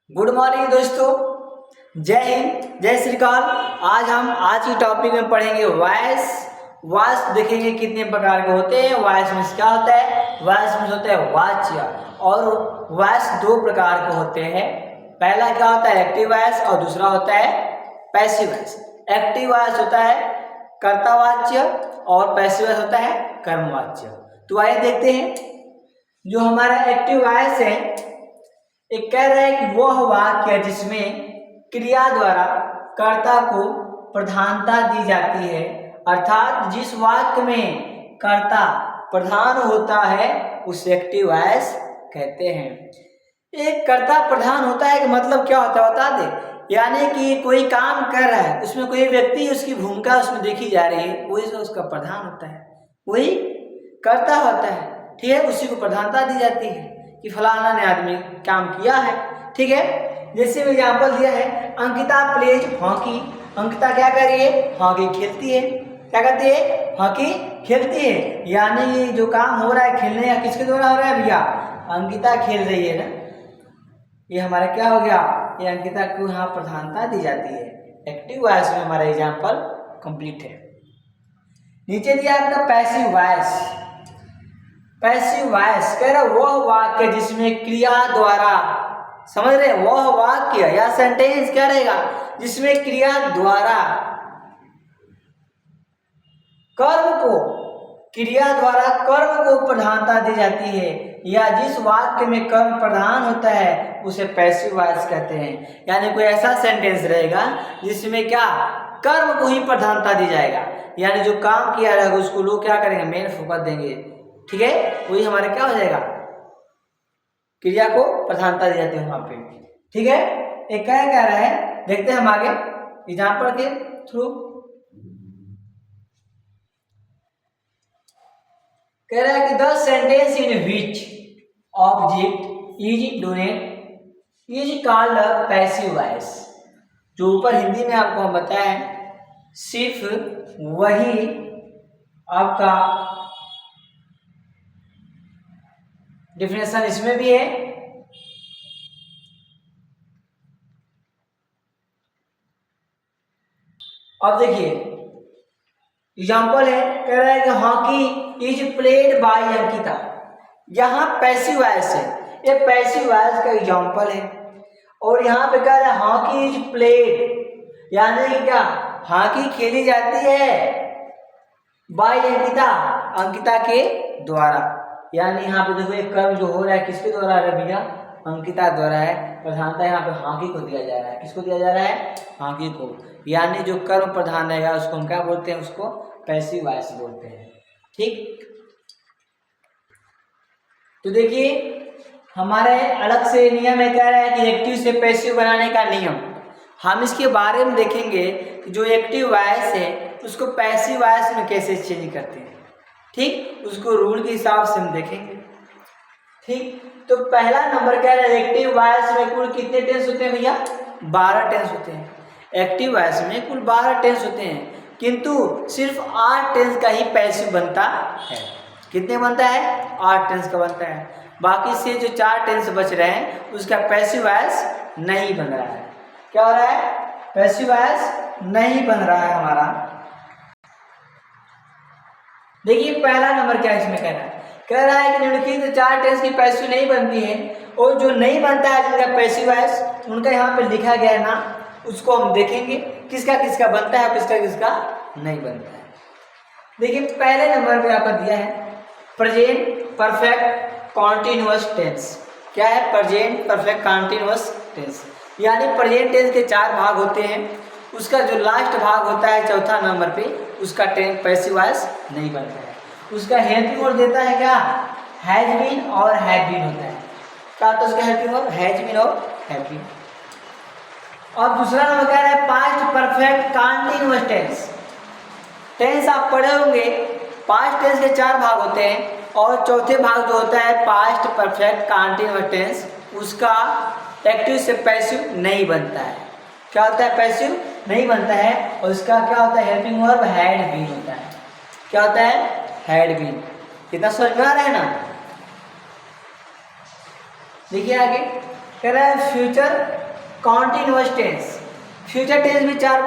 Good morning दोस्तों, जय हिंद, जय श्री काल। आज की टॉपिक में पढ़ेंगे वॉइस। वॉइस देखेंगे कितने प्रकार के होते हैं। वॉइस मीन्स क्या होता है? वॉइस मीन्स होता है वाच्य, और वॉइस दो प्रकार के होते हैं। पहला क्या होता है? एक्टिव वॉइस, और दूसरा होता है पैसिव वॉइस। एक्टिव वॉइस होता है कर्तावाच्य और पैसिव वॉइस होता है कर्मवाच्य। तो आइए देखते हैं। जो हमारा एक्टिव वॉइस है, एक कह रहा है कि वह वाक्य जिसमें क्रिया द्वारा कर्ता को प्रधानता दी जाती है, अर्थात जिस वाक्य में कर्ता प्रधान होता है उसे एक्टिव वॉइस कहते हैं। एक कर्ता प्रधान होता है कि मतलब क्या होता है बता दे। यानी कि कोई काम कर रहा है, उसमें कोई व्यक्ति उसकी भूमिका उसमें देखी जा रही है, वही उसका प्रधान होता है, वही कर्ता होता है। ठीक है, उसी को प्रधानता दी जाती है कि फलाना ने आदमी काम किया है। ठीक है, जैसे में एग्जाम्पल दिया है, अंकिता प्लेज हॉकी। अंकिता क्या कर रही है? हॉकी खेलती है। क्या करती है? हॉकी खेलती है। यानी ये जो काम हो रहा है खेलने या किसके द्वारा हो रहा है भैया? अंकिता खेल रही है ना। ये हमारा क्या हो गया? ये अंकिता को यहाँ प्रधानता दी जाती है। एक्टिव वॉइस में हमारा एग्जाम्पल कंप्लीट है। नीचे दिया आपका पैसिव वॉइस। पैसिव वॉइस कह रहा वह वाक्य जिसमें क्रिया द्वारा, समझ रहे, वह वाक्य या सेंटेंस क्या रहेगा जिसमें क्रिया द्वारा कर्म को प्रधानता दी जाती है, या जिस वाक्य में कर्म प्रधान होता है उसे पैसिव वॉइस कहते हैं। यानी कोई ऐसा सेंटेंस रहेगा जिसमें क्या कर्म को ही प्रधानता दी जाएगा, यानी जो काम किया रहेगा उसको लोग क्या करेंगे? मेन फोकस देंगे। ठीक है, वही हमारा क्या हो जाएगा? क्रिया को प्रधानता दी जाती है वहां पे। ठीक है, एक क्या कह रहा है, देखते हैं हम आगे एग्जाम्पल के थ्रू। कह रहा है कि the sentence in which object is donate is called a passive voice. जो ऊपर हिंदी में आपको हम बताया, सिर्फ वही आपका डिफिनेशन इसमें भी है। अब देखिए एग्जाम्पल है, कह रहा है कि hockey is played by Ankita. यहाँ पैसिव वॉइस है, ये पैसिव वॉइस का एग्जाम्पल है। और यहाँ पे कह रहा है हॉकी इज प्लेड, यानी कि क्या हॉकी खेली जाती है बाय अंकिता, अंकिता के द्वारा। यानी यहाँ पे देखो एक कर्म जो हो रहा है किसके द्वारा है भैया? अंकिता द्वारा है। प्रधानता यहाँ पे हॉकी को दिया जा रहा है। किसको दिया जा रहा है? हॉकी को। यानी जो कर्म प्रधान रहेगा उसको हम क्या बोलते हैं? उसको पैसिव वॉइस बोलते हैं। ठीक, तो देखिए हमारे अलग से नियम है, कह रहा है कि एक्टिव से पैसिव बनाने का नियम। हम इसके बारे में देखेंगे कि जो एक्टिव वॉइस है उसको पैसिव वॉइस में कैसे चेंज करते हैं। ठीक, उसको रूल के हिसाब से हम देखेंगे। ठीक, तो पहला नंबर क्या है, एक्टिव वॉइस में कुल कितने टेंस होते हैं भैया? 12 टेंस होते हैं। एक्टिव वॉइस में कुल 12 टेंस होते हैं, किंतु सिर्फ 8 टेंस का ही पैसिव बनता है। कितने बनता है? 8 टेंस का बनता है। बाकी से जो 4 टेंस बच रहे हैं उसका पैसिव वॉइस नहीं बन रहा है। क्या हो रहा है? पैसिव वॉइस नहीं बन रहा है हमारा। देखिए पहला नंबर क्या इसमें कह रहा है, कह रहा है कि निम्नलिखित 4 टेंस की पैसिव नहीं बनती है, और जो नहीं बनता है जिनका पैसिव वॉइस उनका यहाँ पे लिखा गया है ना, उसको हम देखेंगे किसका किसका बनता है, किसका किसका नहीं बनता है। देखिए पहले नंबर पे आपका दिया है प्रेजेंट परफेक्ट कॉन्टिन्यूअस टेंस। क्या है? Present perfect continuous tense. यानी प्रेजेंट टेंस के 4 भाग होते हैं, उसका जो लास्ट भाग होता है चौथा नंबर पे, उसका पैसिव वॉइस नहीं बनता है। उसका हेल्पिंग वर्ब देता है क्या? हैज बीन और हैव बीन होता है। क्या तो उसका हेल्पिंग वर्ब? हैज बीन और हैव बीन। और दूसरा नंबर क्या है? Past perfect continuous tense. Tense आप पढ़े होंगे, पास्ट टेंस के 4 भाग होते हैं, और चौथे भाग जो होता है पास्ट परफेक्ट कॉन्टिन्यूअस टेंस, उसका एक्टिव से पैसिव नहीं बनता है। क्या होता है? पैसिव नहीं बनता है। और उसका क्या होता है? हेल्पिंग वर्ब हैड बीन होता है। क्या होता है? Had been. कितना समझ में आ रहा है ना? देखिए आगे कह रहा है future continuous tense. Future tense भी 4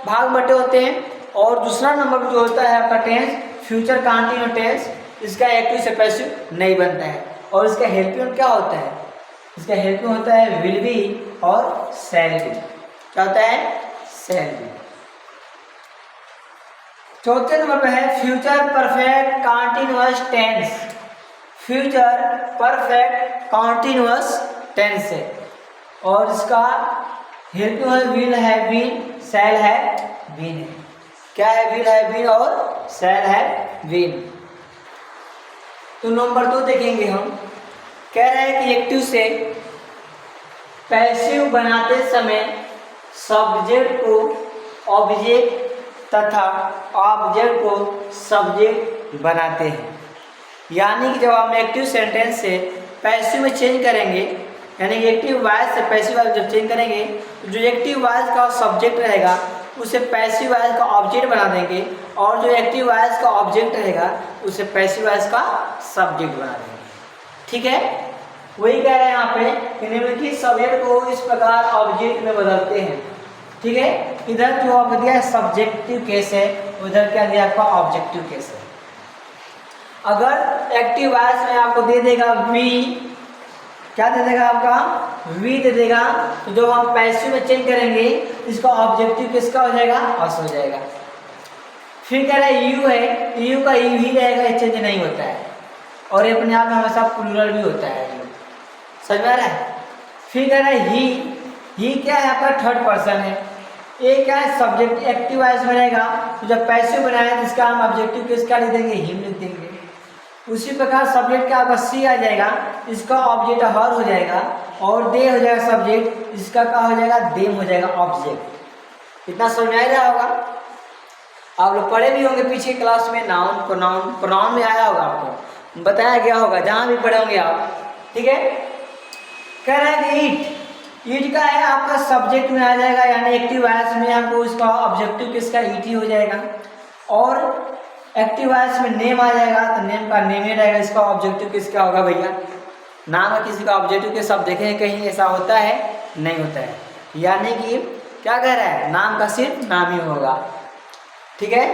भाग बटे होते हैं और दूसरा नंबर जो होता है आपका टेंस फ्यूचर कॉन्टिन्यूअस टेंस, इसका एक्टिव से पैसिव नहीं बनता है और इसका हेल्पिंग क्या होता है, इसका हेल्पिंग होता है विल बी और शैल बी। क्या होता है, शैल बी। चौथे नंबर पे है future perfect continuous tense. Future perfect continuous tense है और इसका हेल्पिंग है विल है बीन, शैल है बीन है। क्या है, विल है बीन और शैल है बीन। तो नंबर 2 देखेंगे हम। कह रहे हैं कि एक्टिव से पैसिव बनाते समय सब्जेक्ट को ऑब्जेक्ट तथा ऑब्जेक्ट को सब्जेक्ट बनाते हैं। यानी कि जब हम एक्टिव सेंटेंस से पैसिव में चेंज करेंगे, यानी कि एक्टिव वॉइस से पैसिव वॉइस जब चेंज करेंगे तो जो एक्टिव वॉइस का सब्जेक्ट रहेगा उसे पैसिव वॉइस का ऑब्जेक्ट बना देंगे और जो एक्टिव वॉइस का ऑब्जेक्ट रहेगा उसे पैसिव वॉइस का सब्जेक्ट बना देंगे। ठीक है, वही कह रहे हैं यहाँ पे कि निम्नलिखित सब्जेक्ट को इस प्रकार ऑब्जेक्ट में बदलते हैं। ठीक है, इधर जो आपको दिया है सब्जेक्टिव केस है, उधर क्या दिया आपका ऑब्जेक्टिव केस है। अगर एक्टिव वॉइस में आपको दे देगा वी, क्या दे देगा आपका वी दे देगा, तो जब हम पैसिव में चेंज करेंगे इसका ऑब्जेक्टिव किसका हो जाएगा, अस हो जाएगा। फिर कह रहा है यू है, यू का यू ही रहेगा, चेंज नहीं होता है और ये अपने आप में हमेशा प्लूरल भी होता है। समझ में आ रहा है। फिर कह रहा है ही क्या है आपका थर्ड पर्सन है। ये क्या है, सब्जेक्ट एक्टिव वॉइस में रहेगा तो जब पैसिव बनाए तो इसका हम ऑब्जेक्टिव किसका लिख देंगे, हिम लिख देंगे। उसी प्रकार सब्जेक्ट का आपका सी आ जाएगा, इसका ऑब्जेक्ट हर हो जाएगा और दे हो जाएगा सब्जेक्ट, इसका क्या हो जाएगा, देम हो जाएगा ऑब्जेक्ट। इतना समझ में आ रहा होगा। आप लोग पढ़े भी होंगे पीछे क्लास में, नाउन प्रोनाउन, प्रोनाउन में आया होगा, आपको बताया गया होगा जहाँ भी पढ़े होंगे आप। ठीक है, कह रहा है कि ईट का है आपका सब्जेक्ट में आ जाएगा, यानी एक्टिव वॉइस में आपको इसका ऑब्जेक्टिव किसका ईट ही हो जाएगा और एक्टिव वॉइस में नेम आ जाएगा तो नेम का नेम ही रहेगा, इसका ऑब्जेक्टिव किसका होगा भैया, नाम है किसी का ऑब्जेक्टिव के। सब देखें कहीं ऐसा होता है, नहीं होता है। यानी कि क्या कह रहा है, नाम का सिर्फ नाम ही होगा। ठीक है,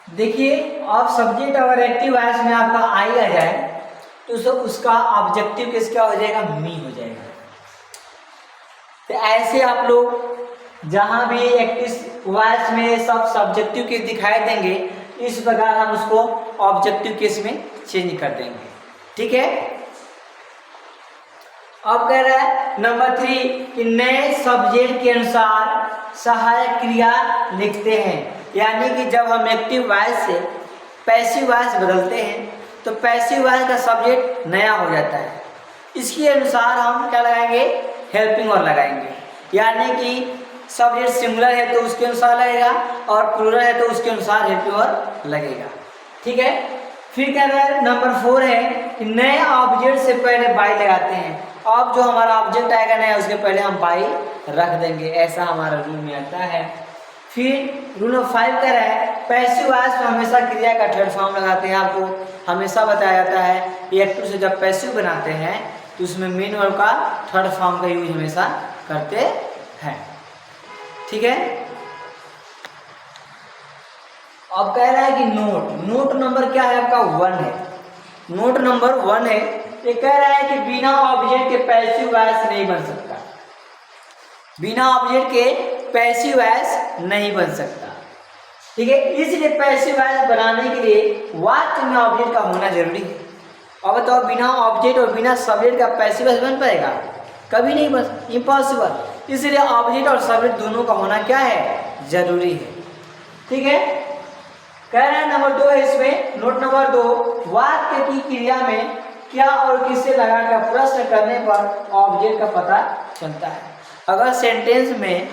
देखिए अब सब्जेक्ट अगर एक्टिव वॉइस में आपका आई आ जाए तो उसका ऑब्जेक्टिव किसका हो जाएगा, मी हो जाएगा। तो ऐसे आप लोग जहां भी एक्टिव वॉइस में सब सब्जेक्टिव केस दिखाई देंगे, इस प्रकार हम उसको ऑब्जेक्टिव केस में चेंज कर देंगे। ठीक है, अब कह रहा है नंबर 3 कि नए सब्जेक्ट के अनुसार सहायक क्रिया लिखते हैं। यानी कि जब हम एक्टिव वॉइस से पैसिव वॉइस बदलते हैं तो पैसिव वॉइस का सब्जेक्ट नया हो जाता है, इसके अनुसार हम क्या लगाएंगे, हेल्पिंग और लगाएंगे। यानी कि सब्जेक्ट सिंगुलर है तो उसके अनुसार लगेगा और प्लूरल है तो उसके अनुसार हेल्पिंग और लगेगा। ठीक है, फिर क्या है नंबर 4 है कि नए ऑब्जेक्ट से पहले बाई लगाते हैं। अब जो हमारा ऑब्जेक्ट आएगा नया उसके पहले हम बाई रख देंगे, ऐसा हमारा रूल में आता है। फिर रूल नंबर 5 कह रहा है पैसिव वॉइस में हमेशा क्रिया का थर्ड फॉर्म लगाते हैं। आपको हमेशा बताया जाता है कि एक्टिव से जब पैसिव बनाते हैं तो उसमें मेन वर्ब का थर्ड फॉर्म का यूज हमेशा करते हैं। ठीक है, अब कह रहा है कि नोट नंबर क्या है आपका 1 है। नोट नंबर 1 है, ये कह रहा है कि बिना ऑब्जेक्ट के पैसिव वॉइस नहीं बन सकता, बिना ऑब्जेक्ट के पैसिव वॉइस नहीं बन सकता। ठीक है, इसलिए पैसिव वॉइस बनाने के लिए वाक्य में ऑब्जेक्ट का होना जरूरी है। अब बताओ बिना ऑब्जेक्ट और बिना सब्जेक्ट का पैसिव वॉइस बन पाएगा, कभी नहीं बन, इम्पॉसिबल। इसलिए ऑब्जेक्ट और सब्जेक्ट दोनों का होना क्या है, जरूरी है। ठीक है, कह रहे हैं नंबर 2 है इसमें, नोट नंबर 2 वाक्य की क्रिया में क्या और किससे लगाकर प्रश्न करने पर ऑब्जेक्ट का पता चलता है। अगर सेंटेंस में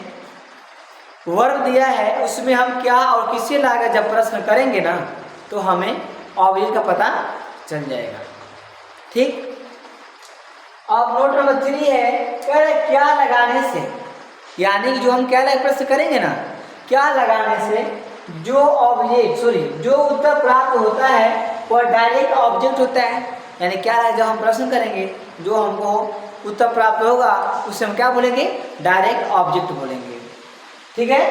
वर्ब दिया है उसमें हम क्या और किससे लगाकर जब प्रश्न करेंगे ना तो हमें ऑब्जेक्ट का पता चल जाएगा। ठीक, अब नोट नंबर 3 है, कह रहे क्या लगाने से, यानी कि जो हम क्या लगा प्रश्न करेंगे ना, क्या लगाने से जो ऑब्जेक्ट जो उत्तर प्राप्त होता है वह डायरेक्ट ऑब्जेक्ट होता है। यानी क्या है, जब हम प्रश्न करेंगे जो हमको उत्तर प्राप्त होगा उससे हम क्या बोलेंगे, डायरेक्ट ऑब्जेक्ट बोलेंगे। ठीक है,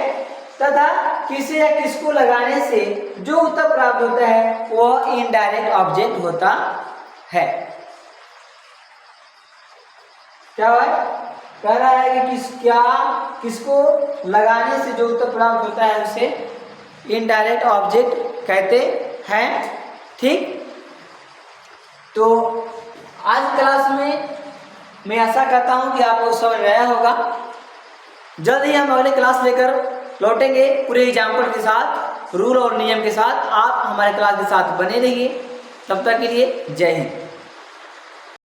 तथा किसी या किसको लगाने से जो उत्तर प्राप्त होता है वह इनडायरेक्ट ऑब्जेक्ट होता है। क्या है, कह रहा है कि किसको लगाने से जो उत्तर प्राप्त होता है उसे इनडायरेक्ट ऑब्जेक्ट कहते हैं। ठीक, तो आज क्लास में मैं आशा करता हूं कि आपको समझ में आया होगा। जल्द ही हम अगले क्लास लेकर लौटेंगे पूरे एग्जाम्पल के साथ, रूल और नियम के साथ। आप हमारे क्लास के साथ बने रहिए। तब तक के लिए जय हिंद।